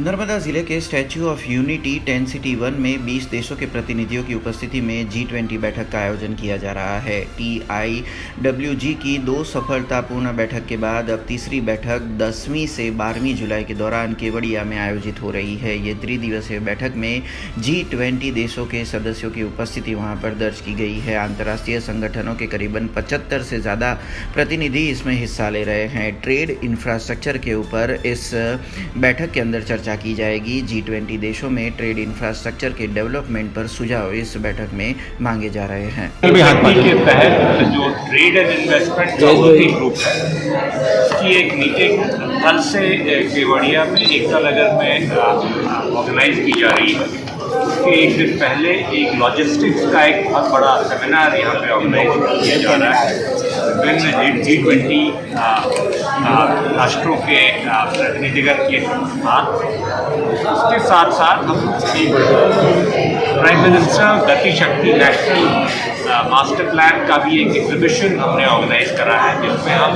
नर्मदा जिले के statue of unity tent city 1 में 20 देशों के प्रतिनिधियों की उपस्थिति में G20 बैठक का आयोजन किया जा रहा है। TIWG की 2 सफलतापूर्ण बैठक के बाद अब तीसरी बैठक 10वीं से 12वीं जुलाई के दौरान केवड़िया में आयोजित हो रही है। ये त्रिदिवसीय बैठक में G20 देशों के सदस्यों की उपस्थिति वहां पर दर्ज की गई है। अंतर्राष्ट्रीय संगठनों के करीबन 75 से ज़्यादा प्रतिनिधि इसमें हिस्सा ले रहे हैं। ट्रेड इंफ्रास्ट्रक्चर के ऊपर इस बैठक के अंदर चर्चा की जाएगी। G20 देशों में ट्रेड इंफ्रास्ट्रक्चर के डेवलपमेंट पर सुझाव इस बैठक में मांगे जा रहे हैं। के तहत जो ट्रेड एंड इन्वेस्टमेंट का वर्किंग ग्रुप है, उसकी एक मीटिंग कल से केवड़िया में एकता नगर में ऑर्गेनाइज की जा रही है। उसके एक दिन पहले एक लॉजिस्टिक्स का एक बहुत बड़ा सेमिनार यहाँ पे ऑर्गेनाइज किया जा रहा है। विभिन्न G20 राष्ट्रों के प्रतिनिधिगण के साथ, उसके साथ साथ हम प्राइम मिनिस्टर गति शक्ति नेशनल मास्टर प्लान का भी एक एग्जीबिशन हमने ऑर्गेनाइज करा है, जिसमें हम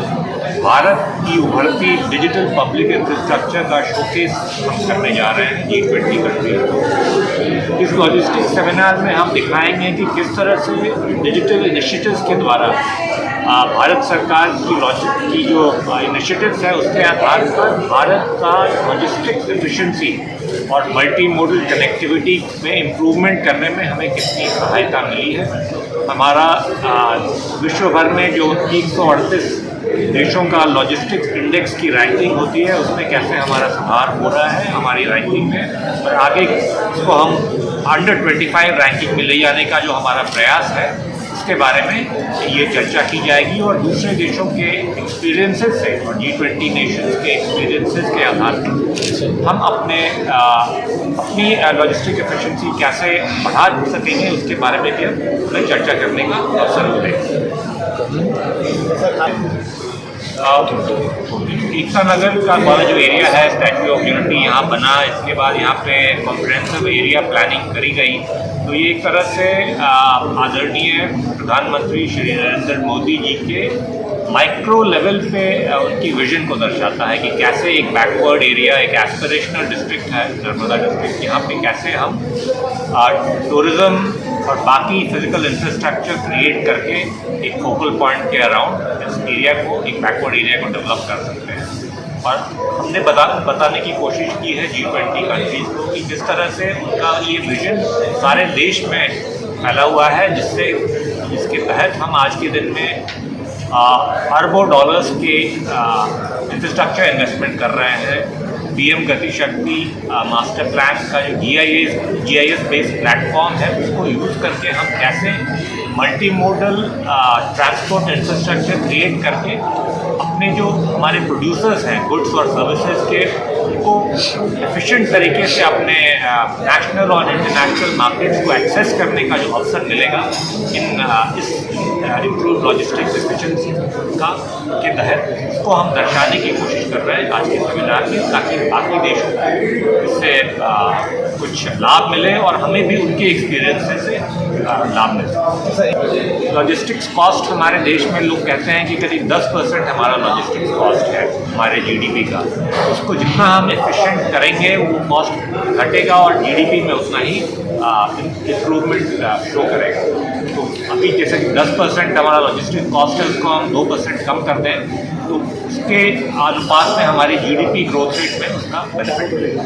भारत की उभरती डिजिटल पब्लिक इंफ्रास्ट्रक्चर का शोकेस हम करने जा रहे हैं G20 कंट्री। इस लॉजिस्टिक्स सेमिनार में हम दिखाएंगे कि किस तरह से डिजिटल इनिशिएटिव्स के द्वारा भारत सरकार की जो इनिशिएटिव्स है, उसके आधार पर भारत का लॉजिस्टिक्स एफिशिएंसी और मल्टी मोडल कनेक्टिविटी में इम्प्रूवमेंट करने में हमें कितनी सहायता मिली है। हमारा विश्व भर में जो 338 देशों का लॉजिस्टिक्स इंडेक्स की रैंकिंग होती है, उसमें कैसे हमारा सुधार हो रहा है हमारी रैंकिंग में, और आगे इसको हम अंडर 25 रैंकिंग में ले जाने का जो हमारा प्रयास है, उसके बारे में ये चर्चा की जाएगी। और दूसरे देशों के एक्सपीरियंसेस से और G20 नेशंस के एक्सपीरियंसेस के आधार पर हम अपनी लॉजिस्टिक एफिशिएंसी कैसे बढ़ा सकेंगे, उसके बारे में भी हमें चर्चा करने का अवसर मिलेगा। एकता नगर का हमारा जो एरिया है, स्टैच्यू ऑफ यूनिटी यहाँ बना, इसके बाद यहाँ पे कॉम्प्रिहेंसिव एरिया प्लानिंग करी गई, तो ये एक तरह से आदरणीय प्रधानमंत्री श्री नरेंद्र मोदी जी के माइक्रो लेवल पे उनकी विजन को दर्शाता है कि कैसे एक बैकवर्ड एरिया, एक एस्पिरेशनल डिस्ट्रिक्ट है नर्मदा डिस्ट्रिक्ट, यहाँ पे कैसे हम टूरिज़्म और बाकी फिजिकल इंफ्रास्ट्रक्चर क्रिएट करके एक फोकल पॉइंट के अराउंड इस एरिया को, एक बैकवर्ड एरिया को डेवलप कर सकते हैं। और हमने बताने की कोशिश की है G20 कंट्रीज़ को कि जिस तरह से उनका ये विजन सारे देश में फैला हुआ है, जिसके तहत हम आज के दिन में अरबों डॉलर्स के इंफ्रास्ट्रक्चर इन्वेस्टमेंट कर रहे हैं। PM गति शक्ति मास्टर प्लान का जो GIS बेस्ड प्लेटफॉर्म है, उसको यूज़ करके हम कैसे multi modal transport infrastructure create करके अपने जो हमारे प्रोड्यूसर्स हैं गुड्स और सर्विसेज के, उनको एफिशिएंट तरीके से अपने नेशनल और इंटरनेशनल मार्केट्स को एक्सेस करने का जो अवसर मिलेगा इस इम्प्रूव लॉजिस्टिक्स एफिशिएंसी का के तहत, इसको हम दर्शाने की कोशिश कर रहे हैं आज के सेमिनार में, ताकि बाकी देशों को इससे कुछ लाभ मिले और हमें भी उनके एक्सपीरियंस से लाभ मिल सके। लॉजिस्टिक्स कॉस्ट हमारे देश में लोग कहते हैं कि करीब 10% हमारा लॉजिस्टिक्स कॉस्ट है हमारे GDP का। उसको जितना हम एफिशिएंट करेंगे वो कॉस्ट घटेगा और GDP में उतना ही इम्प्रूवमेंट शो करेगा। तो अभी जैसे कि 10% हमारा लॉजिस्टिक्स कॉस्ट है, उसको हम 2% कम कर दें तो उसके अनुपात में हमारी GDP ग्रोथ रेट में उसका बेनिफिट मिलेगा।